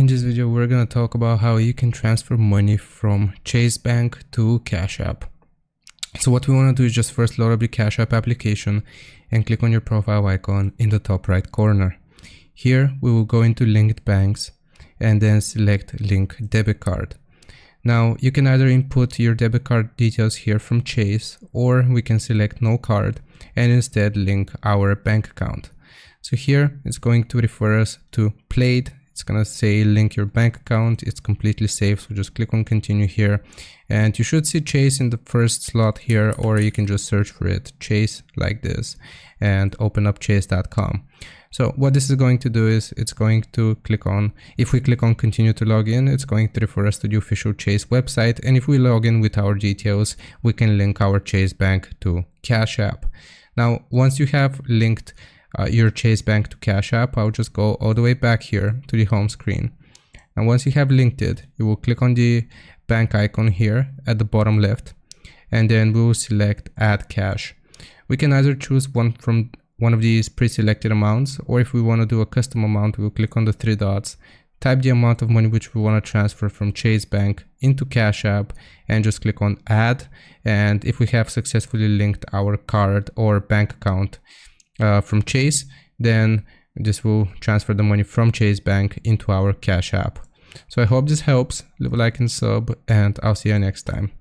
In this video, we're going to talk about how you can transfer money from Chase Bank to Cash App. So what we want to do is just first load up the Cash App application and click on your profile icon in the top right corner. Here, we will go into linked banks and then select link debit card. Now, you can either input your debit card details here from Chase, or we can select no card and instead link our bank account. So here, it's going to refer us to Plaid. It's going to say link your bank account. It's completely safe. So just click on continue here. And you should see Chase in the first slot here, or you can just search for it, Chase, like this, and open up chase.com. So what this is going to do is it's going to click on, if we click on continue to log in, it's going to refer us to the official Chase website. And if we log in with our details, we can link our Chase Bank to Cash App. Now, once you have linked your Chase Bank to Cash App, I'll just go all the way back here to the home screen. And once you have linked it, you will click on the bank icon here at the bottom left, and then we will select add cash. We can either choose one of these pre-selected amounts, or if we want to do a custom amount, we'll click on the three dots, type the amount of money which we want to transfer from Chase Bank into Cash App, and just click on add. And if we have successfully linked our card or bank account from Chase, then this will transfer the money from Chase Bank into our Cash App. So I hope this helps. Leave a like and sub, and I'll see you next time.